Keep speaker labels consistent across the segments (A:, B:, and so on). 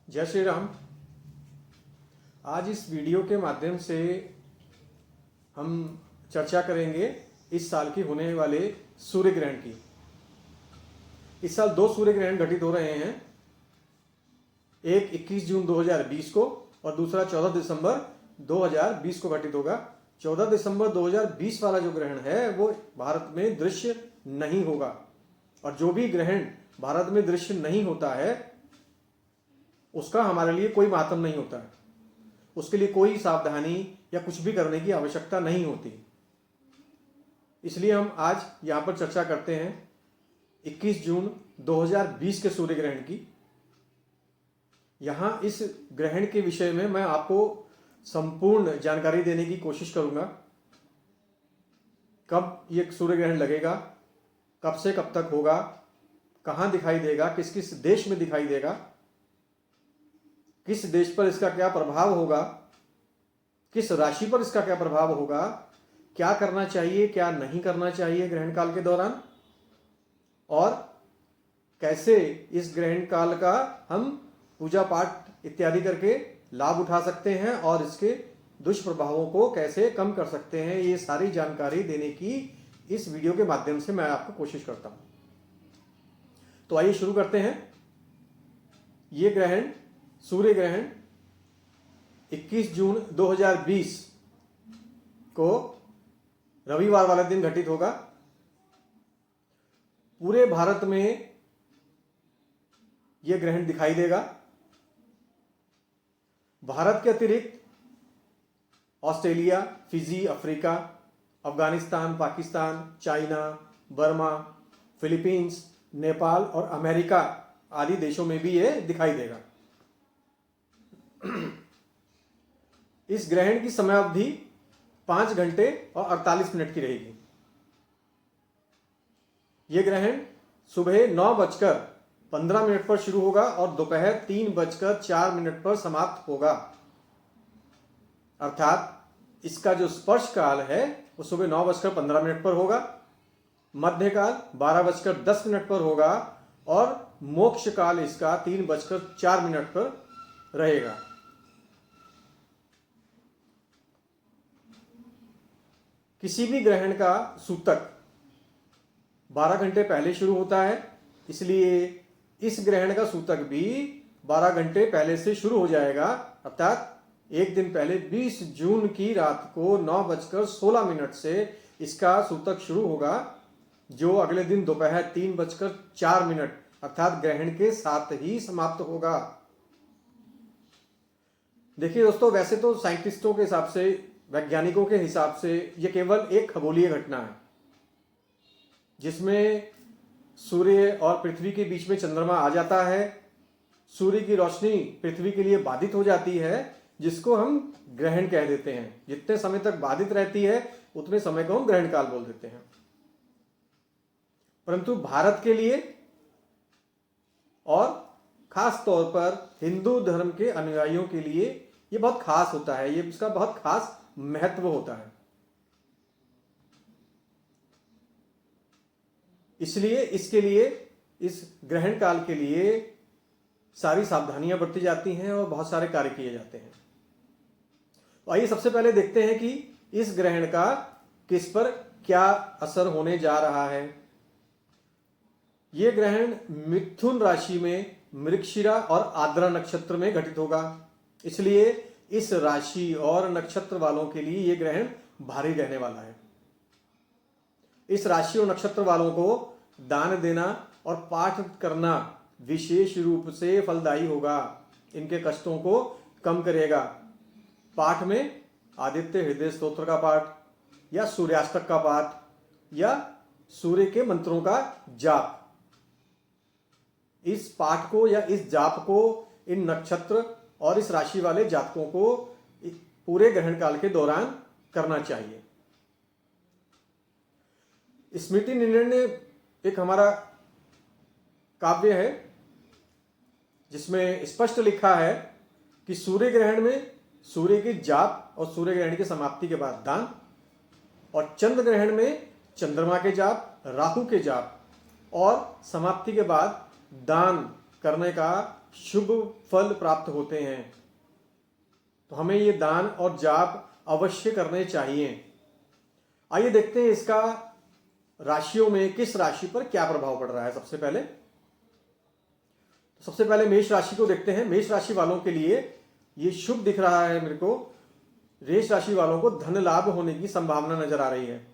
A: जय श्री राम। आज इस वीडियो के माध्यम से हम चर्चा करेंगे इस साल की होने वाले सूर्य ग्रहण की। इस साल दो सूर्य ग्रहण घटित हो रहे हैं, एक 21 जून 2020 को और दूसरा 14 दिसंबर 2020 को घटित होगा। 14 दिसंबर 2020 वाला जो ग्रहण है वो भारत में दृश्य नहीं होगा, और जो भी ग्रहण भारत में दृश्य नहीं होता है उसका हमारे लिए कोई मातम नहीं होता है, उसके लिए कोई सावधानी या कुछ भी करने की आवश्यकता नहीं होती। इसलिए हम आज यहाँ पर चर्चा करते हैं 21 जून 2020 के सूर्य ग्रहण की। यहाँ इस ग्रहण के विषय में मैं आपको संपूर्ण जानकारी देने की कोशिश करूँगा। कब ये सूर्य ग्रहण लगेगा, कब से कब तक होगा, कहाँ दिखाई देगा, किस किस देश में दिखाई देगा, किस देश पर इसका क्या प्रभाव होगा, किस राशि पर इसका क्या प्रभाव होगा, क्या करना चाहिए क्या नहीं करना चाहिए ग्रहण काल के दौरान, और कैसे इस ग्रहण काल का हम पूजा पाठ इत्यादि करके लाभ उठा सकते हैं और इसके दुष्प्रभावों को कैसे कम कर सकते हैं, ये सारी जानकारी देने की इस वीडियो के माध्यम से मैं आपको कोशिश करता हूं। तो आइए शुरू करते हैं। ये ग्रहण सूर्य ग्रहण 21 जून 2020 को रविवार वाले दिन घटित होगा। पूरे भारत में यह ग्रहण दिखाई देगा। भारत के अतिरिक्त Australia, Fiji, Africa, Afghanistan, Pakistan, China, Burma, Philippines, Nepal और अमेरिका आदि देशों में भी यह दिखाई देगा। इस ग्रहण की समय अवधि 5 घंटे और 48 मिनट की रहेगी। यह ग्रहण सुबह 9:15 पर शुरू होगा और दोपहर 3:04 पर समाप्त होगा। अर्थात इसका जो स्पर्श काल है वो सुबह 9:15 पर होगा, मध्यकाल 12:10 पर होगा और मोक्ष काल इसका 3:04 पर रहेगा। किसी भी ग्रहण का सूतक 12 घंटे पहले शुरू होता है, इसलिए इस ग्रहण का सूतक भी 12 घंटे पहले से शुरू हो जाएगा। अर्थात एक दिन पहले 20 जून की रात को 9:16 से इसका सूतक शुरू होगा, जो अगले दिन दोपहर 3:04 अर्थात ग्रहण के साथ ही समाप्त होगा। देखिए दोस्तों, वैसे तो साइंटिस्टों के हिसाब से, वैज्ञानिकों के हिसाब से यह केवल एक खगोलीय घटना है जिसमें सूर्य और पृथ्वी के बीच में चंद्रमा आ जाता है। सूर्य की रोशनी पृथ्वी के लिए बाधित हो जाती है, जिसको हम ग्रहण कह देते हैं। जितने समय तक बाधित रहती है उतने समय को हम ग्रहण काल बोल देते हैं। परंतु भारत के लिए और खास तौर पर हिंदू धर्म के अनुयायियों के लिए यह बहुत खास होता है, ये इसका बहुत खास महत्व होता है। इसलिए इसके लिए, इस ग्रहण काल के लिए सारी सावधानियां बरती जाती हैं और बहुत सारे कार्य किए जाते हैं। तो आइए सबसे पहले देखते हैं कि इस ग्रहण का किस पर क्या असर होने जा रहा है। यह ग्रहण मिथुन राशि में मृगशिरा और आद्रा नक्षत्र में घटित होगा, इसलिए इस राशि और नक्षत्र वालों के लिए यह ग्रहण भारी रहने वाला है। इस राशि और नक्षत्र वालों को दान देना और पाठ करना विशेष रूप से फलदायी होगा, इनके कष्टों को कम करेगा। पाठ में आदित्य हृदय स्तोत्र का पाठ या सूर्याष्टक का पाठ या सूर्य के मंत्रों का जाप, इस पाठ को या इस जाप को इन नक्षत्र और इस राशि वाले जातकों को पूरे ग्रहण काल के दौरान करना चाहिए। स्मृति निर्णय एक हमारा काव्य है जिसमें स्पष्ट लिखा है कि सूर्य ग्रहण में सूर्य के जाप और सूर्य ग्रहण की समाप्ति के बाद दान, और चंद्र ग्रहण में चंद्रमा के जाप, राहु के जाप और समाप्ति के बाद दान करने का शुभ फल प्राप्त होते हैं। तो हमें ये दान और जाप अवश्य करने चाहिए। आइए देखते हैं इसका राशियों में किस राशि पर क्या प्रभाव पड़ रहा है। सबसे पहले मेष राशि को देखते हैं। मेष राशि वालों के लिए ये शुभ दिख रहा है मेरे को। मेष राशि वालों को धन लाभ होने की संभावना नजर आ रही है।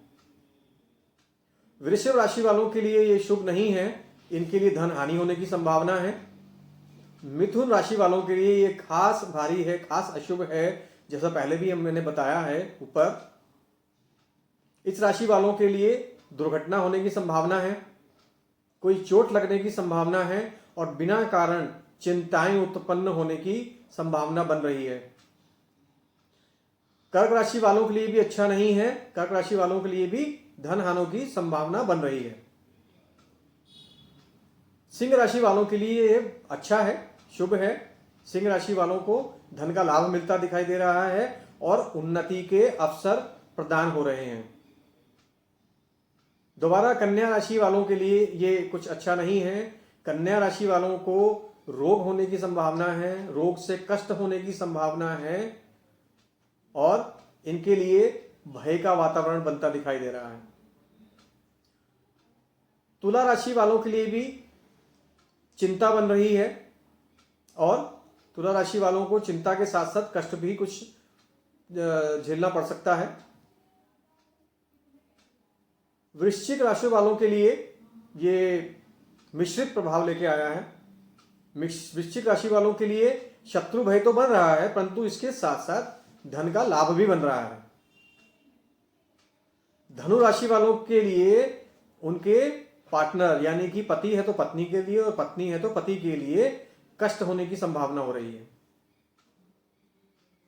A: वृषभ राशि वालों के लिए ये शुभ नहीं है, इनके लिए धन हानि होने की संभावना है। मिथुन राशि वालों के लिए ये खास भारी है, खास अशुभ है, जैसा पहले भी मैंने बताया है ऊपर। इस राशि वालों के लिए दुर्घटना होने की संभावना है, कोई चोट लगने की संभावना है और बिना कारण चिंताएं उत्पन्न होने की संभावना बन रही है। कर्क राशि वालों के लिए भी अच्छा नहीं है। कर्क राशि वालों के लिए भी धन हानि की संभावना बन रही है। सिंह राशि वालों के लिए अच्छा है, शुभ है। सिंह राशि वालों को धन का लाभ मिलता दिखाई दे रहा है और उन्नति के अवसर प्रदान हो रहे हैं। दोबारा कन्या राशि वालों के लिए ये कुछ अच्छा नहीं है। कन्या राशि वालों को रोग होने की संभावना है, रोग से कष्ट होने की संभावना है और इनके लिए भय का वातावरण बनता दिखाई दे रहा है। तुला राशि वालों के लिए भी चिंता बन रही है और तुला राशि वालों को चिंता के साथ साथ कष्ट भी कुछ झेलना पड़ सकता है। वृश्चिक राशि वालों के लिए ये मिश्रित प्रभाव लेके आया है। वृश्चिक राशि वालों के लिए शत्रु भय तो बन रहा है, परंतु इसके साथ साथ धन का लाभ भी बन रहा है। धनु राशि वालों के लिए उनके पार्टनर यानी कि पति है तो पत्नी के लिए और पत्नी है तो पति के लिए कष्ट होने की संभावना हो रही है।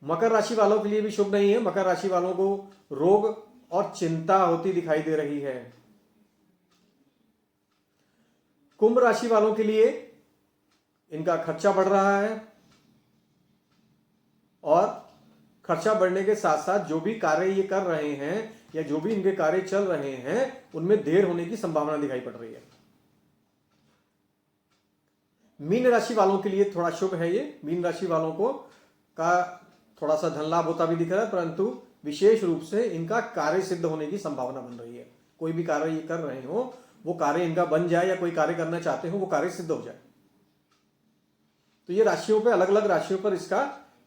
A: मकर राशि वालों के लिए भी शुभ नहीं है। मकर राशि वालों को रोग और चिंता होती दिखाई दे रही है। कुंभ राशि वालों के लिए इनका खर्चा बढ़ रहा है और खर्चा बढ़ने के साथ साथ जो भी कार्य ये कर रहे हैं या जो भी इनके कार्य चल रहे हैं उनमें देर होने की संभावना दिखाई पड़ रही है। मीन राशि वालों के लिए थोड़ा शुभ है ये। मीन राशि वालों को का थोड़ा सा धन लाभ होता भी दिख रहा है, परंतु विशेष रूप से इनका कार्य सिद्ध होने की संभावना बन रही है। कोई भी कार्य ये कर रहे हो वो कार्य इनका बन जाए या कोई कार्य करना चाहते हो वो कार्य सिद्ध हो जाए। तो ये राशियों पे अलग अलग राशियों पर इसका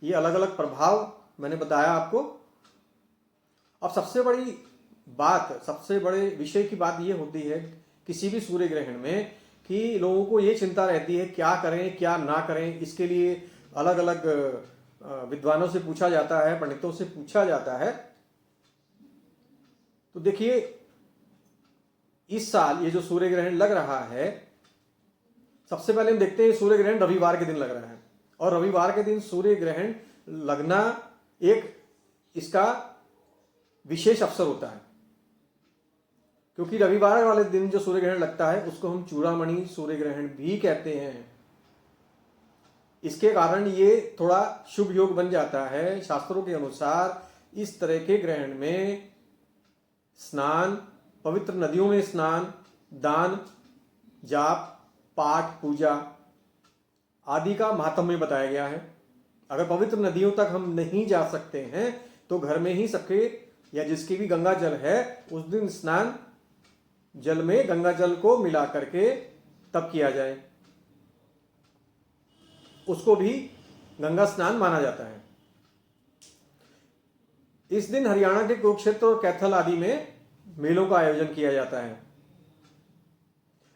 A: ये अलग अलग प्रभाव मैंने बताया आपको। अब सबसे बड़े विषय की बात ये होती है किसी भी सूर्य ग्रहण में कि लोगों को ये चिंता रहती है क्या करें क्या ना करें। इसके लिए अलग अलग विद्वानों से पूछा जाता है, पंडितों से पूछा जाता है। तो देखिए इस साल ये जो सूर्य ग्रहण लग रहा है, सबसे पहले हम देखते हैं सूर्य ग्रहण रविवार के दिन लग रहा है और रविवार के दिन सूर्य ग्रहण लगना एक इसका विशेष अवसर होता है, क्योंकि रविवार वाले दिन जो सूर्य ग्रहण लगता है उसको हम चूड़ामणि सूर्य ग्रहण भी कहते हैं। इसके कारण ये थोड़ा शुभ योग बन जाता है। शास्त्रों के अनुसार इस तरह के ग्रहण में स्नान, पवित्र नदियों में स्नान, दान, जाप, पाठ, पूजा आदि का महात्म्य बताया गया है। अगर पवित्र नदियों तक हम नहीं जा सकते हैं तो घर में ही सबके या जिसकी भी गंगा जल है उस दिन स्नान जल में गंगा जल को मिला करके तब किया जाए, उसको भी गंगा स्नान माना जाता है। इस दिन हरियाणा के कुरुक्षेत्र और कैथल आदि में मेलों का आयोजन किया जाता है।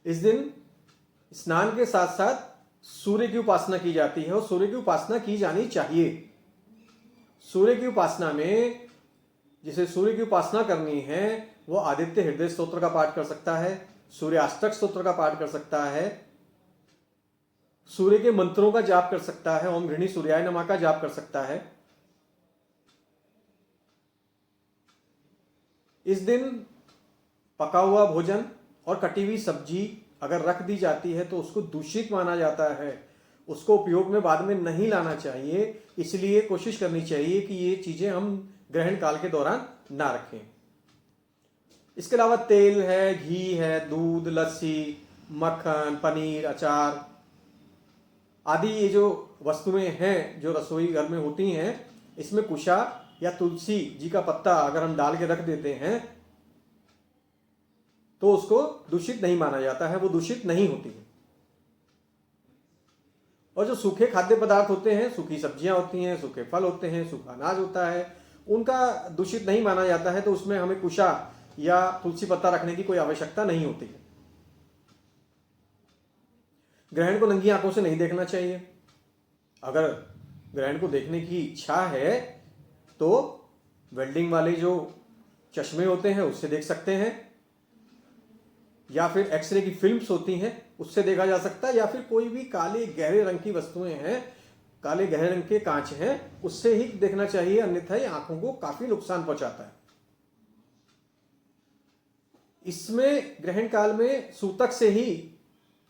A: इस दिन स्नान के साथ साथ सूर्य की उपासना की जाती है और सूर्य की उपासना की जानी चाहिए। सूर्य की उपासना में जिसे सूर्य की उपासना करनी है वो आदित्य हृदय स्तोत्र का पाठ कर सकता है, सूर्याष्टक स्तोत्र का पाठ कर सकता है, सूर्य के मंत्रों का जाप कर सकता है, ओम गृणी सूर्याय नमः का जाप कर सकता है। इस दिन पका हुआ भोजन और कटी हुई सब्जी अगर रख दी जाती है तो उसको दूषित माना जाता है, उसको उपयोग में बाद में नहीं लाना चाहिए। इसलिए कोशिश करनी चाहिए कि ये चीजें हम ग्रहण काल के दौरान ना रखें। इसके अलावा तेल है, घी है, दूध, लस्सी, मक्खन, पनीर, अचार आदि ये जो वस्तुएं हैं जो रसोई घर में होती हैं, इसमें कुशा या तुलसी जी का पत्ता अगर हम डाल के रख देते हैं तो उसको दूषित नहीं माना जाता है, वो दूषित नहीं होती है। और जो सूखे खाद्य पदार्थ होते हैं, सूखी सब्जियां होती हैं, सूखे फल होते हैं, सूखा अनाज होता है, उनका दूषित नहीं माना जाता है, तो उसमें हमें कुशा या तुलसी पत्ता रखने की कोई आवश्यकता नहीं होती है। ग्रहण को नंगी आंखों से नहीं देखना चाहिए। अगर ग्रहण को देखने की इच्छा है तो वेल्डिंग वाले जो चश्मे होते हैं उससे देख सकते हैं, या फिर एक्सरे की फिल्म्स होती हैं उससे देखा जा सकता है, या फिर कोई भी काले गहरे रंग की वस्तुएं हैं, काले गहरे रंग के कांच हैं, उससे ही देखना चाहिए, अन्यथा ये आंखों को काफी नुकसान पहुंचाता है। इसमें ग्रहण काल में सूतक से ही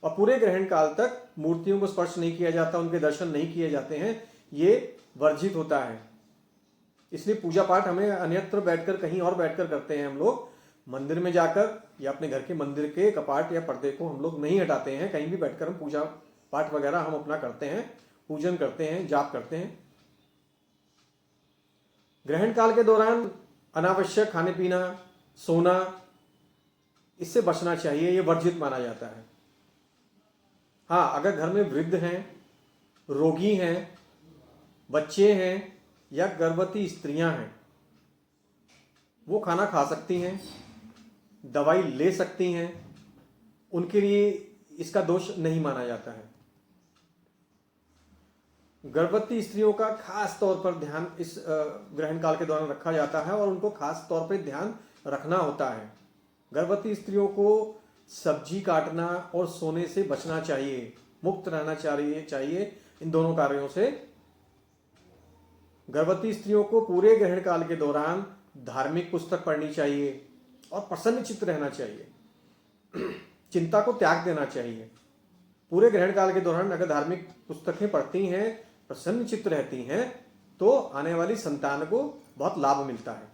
A: और पूरे ग्रहण काल तक मूर्तियों को स्पर्श नहीं किया जाता, उनके दर्शन नहीं किए जाते हैं, ये वर्जित होता है। इसलिए पूजा पाठ हमें अन्यत्र बैठकर, कहीं और बैठकर करते हैं हम लोग। मंदिर में जाकर या अपने घर के मंदिर के कपाट या पर्दे को हम लोग नहीं हटाते हैं, कहीं भी बैठकर हम पूजा पाठ वगैरह हम अपना करते हैं, पूजन करते हैं, जाप करते हैं। ग्रहण काल के दौरान अनावश्यक खाने पीना, सोना, इससे बचना चाहिए, ये वर्जित माना जाता है। हाँ, अगर घर में वृद्ध हैं, रोगी हैं, बच्चे हैं या गर्भवती स्त्रियां हैं, वो खाना खा सकती हैं, दवाई ले सकती हैं, उनके लिए इसका दोष नहीं माना जाता है। गर्भवती स्त्रियों का खास तौर पर ध्यान इस ग्रहण काल के दौरान रखा जाता है और उनको खास तौर पर ध्यान रखना होता है। गर्भवती स्त्रियों को सब्जी काटना और सोने से बचना चाहिए, मुक्त रहना चाहिए इन दोनों कार्यों से। गर्भवती स्त्रियों को पूरे ग्रहण काल के दौरान धार्मिक पुस्तक पढ़नी चाहिए और प्रसन्नचित्त रहना चाहिए, चिंता को त्याग देना चाहिए। पूरे ग्रहण काल के दौरान अगर धार्मिक पुस्तकें पढ़ती हैं, प्रसन्नचित्त रहती हैं, तो आने वाली संतान को बहुत लाभ मिलता है।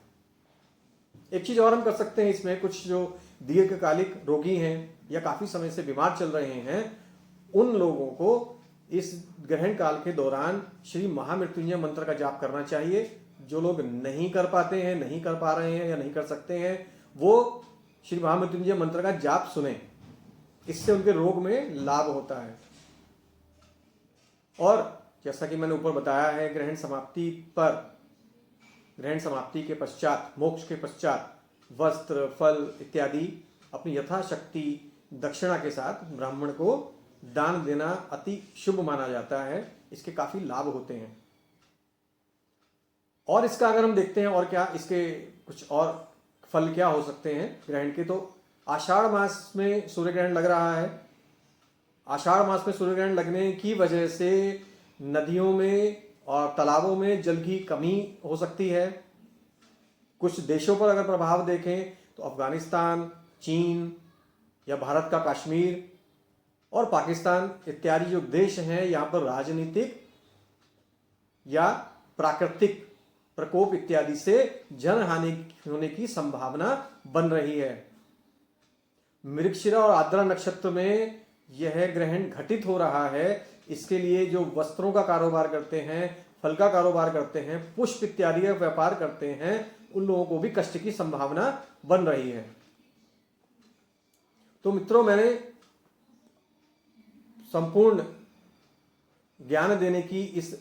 A: एक चीज और हम कर सकते हैं इसमें, कुछ जो दीर्घकालिक रोगी हैं या काफी समय से बीमार चल रहे हैं, उन लोगों को इस ग्रहण काल के दौरान श्री महामृत्युंजय मंत्र का जाप करना चाहिए। जो लोग नहीं कर पाते हैं, नहीं कर पा रहे हैं या नहीं कर सकते हैं, वो श्री महामृत्युंजय मंत्र का जाप सुने, इससे उनके रोग में लाभ होता है। और जैसा कि मैंने ऊपर बताया है, ग्रहण समाप्ति के पश्चात, मोक्ष के पश्चात वस्त्र, फल इत्यादि अपनी यथाशक्ति दक्षिणा के साथ ब्राह्मण को दान देना अति शुभ माना जाता है। इसके काफी लाभ होते हैं। और इसका अगर हम देखते हैं और क्या इसके कुछ और फल क्या हो सकते हैं ग्रहण के, तो आषाढ़ मास में सूर्य ग्रहण लग रहा है। आषाढ़ मास में सूर्य ग्रहण लगने की वजह से नदियों में और तालाबों में जल की कमी हो सकती है। कुछ देशों पर अगर प्रभाव देखें तो अफगानिस्तान, चीन या भारत का कश्मीर और पाकिस्तान इत्यादि जो देश हैं, यहाँ पर राजनीतिक या प्राकृतिक प्रकोप इत्यादि से जनहानि होने की संभावना बन रही है। मृगशिरा और आर्द्रा नक्षत्र में यह ग्रहण घटित हो रहा है। इसके लिए जो वस्त्रों का कारोबार करते हैं, फल का कारोबार करते हैं, पुष्प इत्यादि का व्यापार करते हैं, उन लोगों को भी कष्ट की संभावना बन रही है। तो मित्रों, मैंने संपूर्ण ज्ञान देने की इस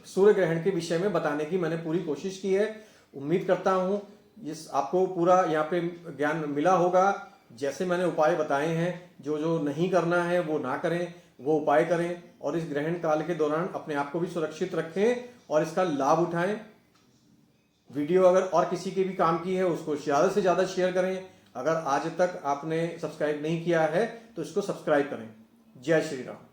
A: सूर्य ग्रहण के विषय में बताने की मैंने पूरी कोशिश की है। उम्मीद करता हूं इस आपको पूरा यहाँ पे ज्ञान मिला होगा। जैसे मैंने उपाय बताए हैं, जो जो नहीं करना है वो ना करें, वो उपाय करें और इस ग्रहण काल के दौरान अपने आप को भी सुरक्षित रखें और इसका लाभ उठाएं। वीडियो अगर और किसी के भी काम की है उसको ज़्यादा से ज़्यादा शेयर करें। अगर आज तक आपने सब्सक्राइब नहीं किया है तो इसको सब्सक्राइब करें। जय श्री राम।